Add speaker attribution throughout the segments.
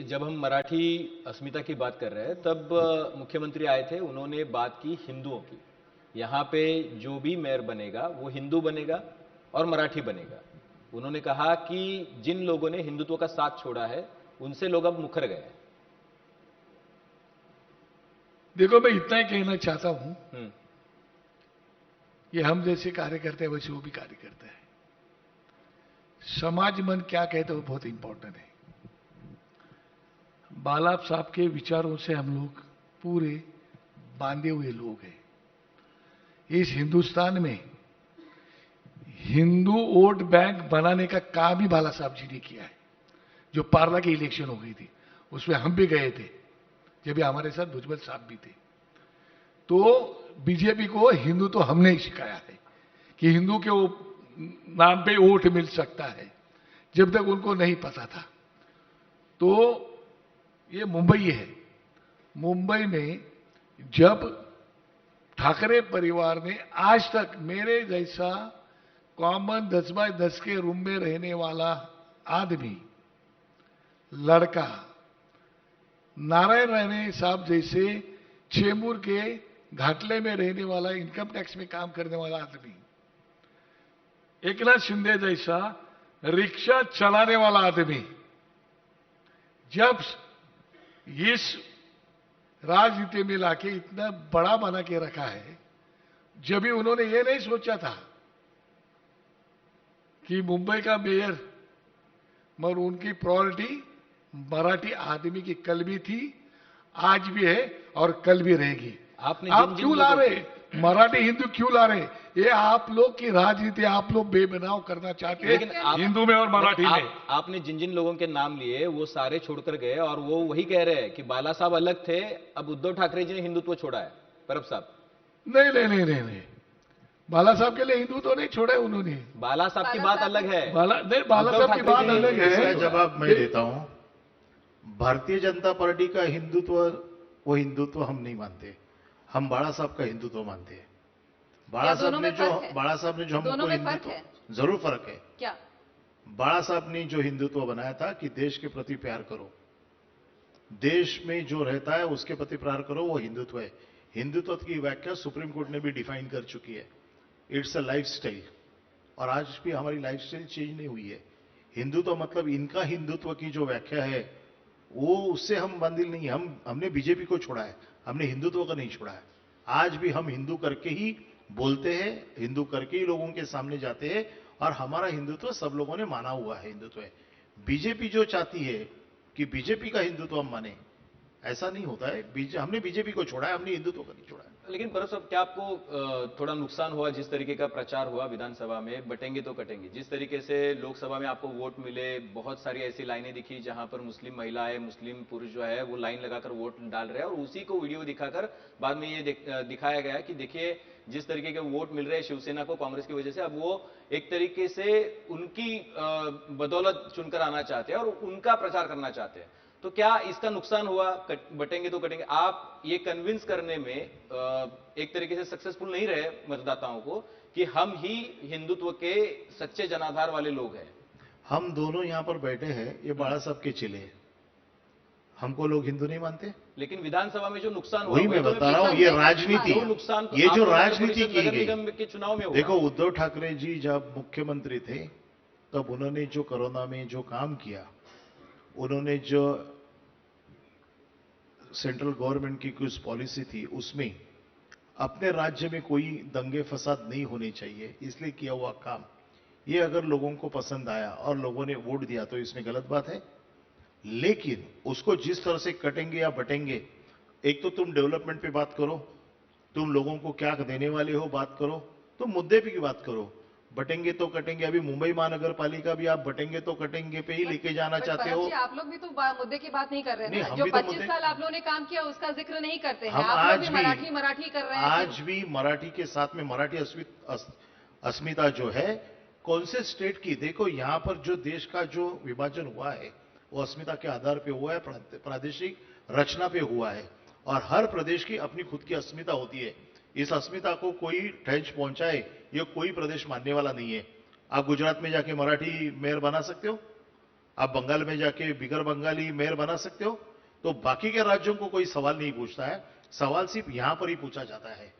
Speaker 1: जब हम मराठी अस्मिता की बात कर रहे हैं तब मुख्यमंत्री आए थे, उन्होंने बात की हिंदुओं की। यहाँ पे जो भी मेयर बनेगा वो हिंदू बनेगा और मराठी बनेगा। उन्होंने कहा कि जिन लोगों ने हिंदुत्व का साथ छोड़ा है उनसे लोग अब मुकर गए हैं।
Speaker 2: देखो, मैं इतना ही कहना चाहता हूं
Speaker 1: हम्म।
Speaker 2: कि हम जैसे कार्य करते हैं वैसे वो भी कार्य करते हैं। समाज मन क्या कहते हैं वो बहुत इंपॉर्टेंट है। बाला साहब के विचारों से हम लोग पूरे बांधे हुए लोग हैं। इस हिंदुस्तान में हिंदू वोट बैंक बनाने का काम ही बाला साहब जी ने किया है। जो पार्ला की इलेक्शन हो गई थी उसमें हम भी गए थे, जब भी हमारे साथ भुजबल साहब भी थे। तो बीजेपी को हिंदू तो हमने ही सिखाया है कि हिंदू के नाम पे वोट मिल सकता है, जब तक उनको नहीं पता था। तो ये मुंबई है। मुंबई में जब ठाकरे परिवार ने आज तक मेरे जैसा कॉमन 10x10 के रूम में रहने वाला आदमी, लड़का, नारायण राणे साहब जैसे चेंबूर के घाटले में रहने वाला, इनकम टैक्स में काम करने वाला आदमी, एकनाथ शिंदे जैसा रिक्शा चलाने वाला आदमी, जब इस राजनीति में लाके इतना बड़ा बना के रखा है, जब भी उन्होंने ये नहीं सोचा था कि मुंबई का मेयर, मगर उनकी प्रायोरिटी मराठी आदमी की कल भी थी, आज भी है और कल भी रहेगी। आप क्यों ला रहे मराठी हिंदू क्यों ला रहे? ये आप लोग की राजनीति आप लोग बेबनाव करना चाहते हैं हिंदू में और मराठी में।
Speaker 1: आपने जिन जिन लोगों के नाम लिए वो सारे छोड़कर गए और वो वही कह रहे हैं कि बाला साहब अलग थे, अब उद्धव ठाकरे जी ने हिंदुत्व छोड़ा है। परब साहब,
Speaker 2: नहीं नहीं नहीं नहीं नहीं, बाला साहब के लिए हिंदू तो नहीं छोड़ा उन्होंने।
Speaker 1: बाला साहब की बात अलग है।
Speaker 2: बाला साहब की बात अलग है।
Speaker 3: इसका जवाब मैं देता हूं। भारतीय जनता पार्टी का हिंदुत्व, वो हिंदुत्व हम नहीं मानते। हम बाला साहब का हिंदुत्व मानते हैं। बाला साहब ने जो हमको हिंदुत्व, जरूर फर्क है।
Speaker 4: क्या
Speaker 3: बाला साहब ने जो हिंदुत्व बनाया था कि देश के प्रति प्यार करो, देश में जो रहता है उसके प्रति प्यार करो, वो हिंदुत्व है। हिंदुत्व की व्याख्या सुप्रीम कोर्ट ने भी डिफाइन कर चुकी है। इट्स अ लाइफस्टाइल, और आज भी हमारी लाइफस्टाइल चेंज नहीं हुई है। हिंदुत्व मतलब इनका हिंदुत्व की जो व्याख्या है वो, उससे हम बंदिल नहीं। हमने बीजेपी को छोड़ा है, हमने हिंदुत्व का नहीं छोड़ा है। आज भी हम हिंदू करके ही बोलते हैं, हिंदू करके ही लोगों के सामने जाते हैं, और हमारा हिंदुत्व सब लोगों ने माना हुआ है हिंदुत्व है। बीजेपी जो चाहती है कि बीजेपी का हिंदुत्व हम माने, ऐसा नहीं होता है। हमने बीजेपी को छोड़ा है, हमने हिंदुत्व को नहीं छोड़ा है।
Speaker 1: लेकिन परब साहब, क्या आपको थोड़ा नुकसान हुआ जिस तरीके का प्रचार हुआ विधानसभा में, बटेंगे तो कटेंगे, जिस तरीके से लोकसभा में आपको वोट मिले, बहुत सारी ऐसी लाइनें दिखी जहां पर मुस्लिम महिलाएं, मुस्लिम पुरुष जो है वो लाइन लगाकर वोट डाल रहे हैं, और उसी को वीडियो दिखाकर बाद में ये दिखाया गया कि देखिए जिस तरीके के वोट मिल रहे हैं शिवसेना को कांग्रेस की वजह से, अब वो एक तरीके से उनकी बदौलत चुनकर आना चाहते हैं और उनका प्रचार करना चाहते हैं। तो क्या इसका नुकसान हुआ? बटेंगे तो कटेंगे, आप ये कन्विंस करने में एक तरीके से सक्सेसफुल नहीं रहे मतदाताओं को कि हम ही हिंदुत्व के सच्चे जनाधार वाले लोग हैं।
Speaker 3: हम दोनों यहां पर बैठे हैं, ये बाला साहब के चिले हैं। हमको लोग हिंदू नहीं मानते।
Speaker 1: लेकिन विधानसभा में जो नुकसान हुआ,
Speaker 3: वही मैं बता रहा हूं, ये राजनीति,
Speaker 1: नुकसान
Speaker 3: ये जो राजनीति की गई
Speaker 1: के चुनाव में हुआ।
Speaker 3: देखो, उद्धव ठाकरे जी जब मुख्यमंत्री थे तब उन्होंने जो कोरोना में जो काम किया, उन्होंने जो सेंट्रल गवर्नमेंट की कुछ पॉलिसी थी उसमें अपने राज्य में कोई दंगे फसाद नहीं होने चाहिए, इसलिए किया हुआ काम, ये अगर लोगों को पसंद आया और लोगों ने वोट दिया तो इसमें गलत बात है। लेकिन उसको जिस तरह से कटेंगे या बटेंगे, एक तो तुम डेवलपमेंट पे बात करो, तुम लोगों को क्या देने वाले हो बात करो, तुम मुद्दे पे की बात करो। बटेंगे तो कटेंगे, अभी मुंबई महानगर पालिका भी आप बटेंगे तो कटेंगे पे ही लेके जाना चाहते हो।
Speaker 4: आप लोग भी तो मुद्दे की बात नहीं कर रहे हैं। जो
Speaker 3: हम
Speaker 4: 25 साल आप लोगों ने काम किया उसका जिक्र नहीं करते हैं।
Speaker 3: हम
Speaker 4: आप
Speaker 3: आज
Speaker 4: लोग
Speaker 3: भी
Speaker 4: मराठी कर रहे हैं।
Speaker 3: आज भी मराठी के साथ में मराठी अस्मिता जो है, कौन से स्टेट की, देखो यहां पर जो देश का जो विभाजन हुआ है वो अस्मिता के आधार पे हुआ है, प्रादेशिक रचना पे हुआ है, और हर प्रदेश की अपनी खुद की अस्मिता होती है। इस अस्मिता को कोई ठेस पहुंचाए ये कोई प्रदेश मानने वाला नहीं है। आप गुजरात में जाके मराठी मेयर बना सकते हो? आप बंगाल में जाके बिगर बंगाली मेयर बना सकते हो, तो बाकी के राज्यों को कोई सवाल नहीं पूछता है, सवाल सिर्फ यहां पर ही पूछा जाता है।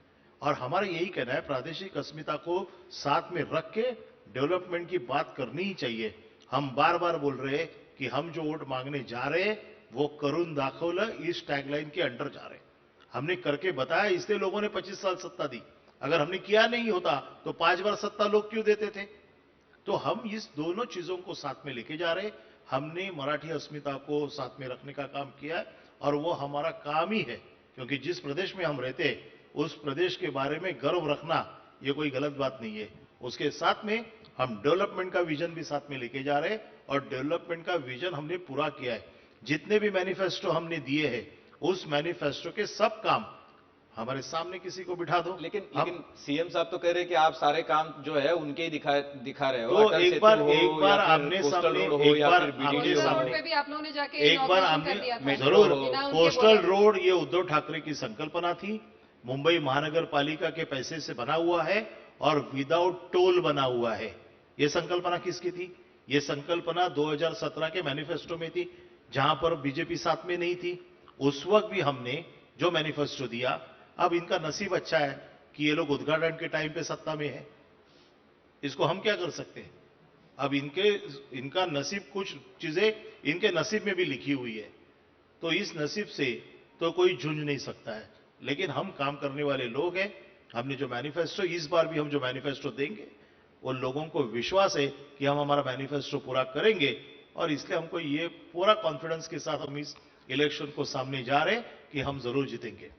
Speaker 3: और हमारा यही कहना है, प्रादेशिक अस्मिता को साथ में रख के डेवलपमेंट की बात करनी ही चाहिए। हम बार बार बोल रहे हैं कि हम जो वोट मांगने जा रहे हैं वो करुण दाखवलं इस टैगलाइन के अंडर जा रहे हैं। हमने करके बताया, इसलिए लोगों ने 25 साल सत्ता दी। अगर हमने किया नहीं होता तो 5 बार सत्ता लोग क्यों देते थे? तो हम इस दोनों चीजों को साथ में लेके जा रहे हैं। हमने मराठी अस्मिता को साथ में रखने का काम किया है और वो हमारा काम ही है, क्योंकि जिस प्रदेश में हम रहते हैं उस प्रदेश के बारे में गर्व रखना ये कोई गलत बात नहीं है। उसके साथ में हम डेवलपमेंट का विजन भी साथ में लेके जा रहे हैं और डेवलपमेंट का विजन हमने पूरा किया है। जितने भी मैनिफेस्टो हमने दिए हैं उस मैनिफेस्टो के सब काम हमारे सामने किसी को बिठा दो।
Speaker 1: लेकिन सीएम साहब तो कह रहे हैं कि आप सारे काम जो है उनके ही दिखा रहे हो।
Speaker 3: तो
Speaker 1: अटल
Speaker 3: एक
Speaker 1: सेतु
Speaker 3: बार
Speaker 1: हो या फिर
Speaker 3: आमने
Speaker 1: कोस्टल
Speaker 3: सामने
Speaker 1: रोड हो या फिर
Speaker 3: आमने
Speaker 1: बीडीडी
Speaker 4: कोस्टल
Speaker 3: सामने
Speaker 4: रोड पे भी आप लोगों ने जाके
Speaker 3: एक बार
Speaker 4: इनॉग्रेशन
Speaker 3: हमने
Speaker 4: कर दिया था।
Speaker 1: मेट्रो
Speaker 3: जरूर
Speaker 4: बिना उनके
Speaker 3: कोस्टल
Speaker 4: बोले।
Speaker 3: रोड ये उद्धव ठाकरे की संकल्पना थी, मुंबई महानगर पालिका के पैसे से बना हुआ है और विदाउट टोल बना हुआ है। ये संकल्पना किसकी थी? ये संकल्पना 2017 के मैनिफेस्टो में थी, जहां पर बीजेपी साथ में नहीं थी। उस वक्त भी हमने जो मैनिफेस्टो दिया, अब इनका नसीब अच्छा है कि ये लोग उद्घाटन के टाइम पे सत्ता में है, इसको हम क्या कर सकते हैं? अब इनका नसीब, कुछ चीजें इनके नसीब में भी लिखी हुई है, तो इस नसीब से तो कोई जूझ नहीं सकता है। लेकिन हम काम करने वाले लोग हैं। हमने जो मैनिफेस्टो, इस बार भी हम जो मैनिफेस्टो देंगे वो लोगों को विश्वास है कि हम हमारा मैनिफेस्टो पूरा करेंगे और इसलिए हमको ये पूरा कॉन्फिडेंस के साथ हम इस इलेक्शन को सामने जा रहे हैं कि हम जरूर जीतेंगे।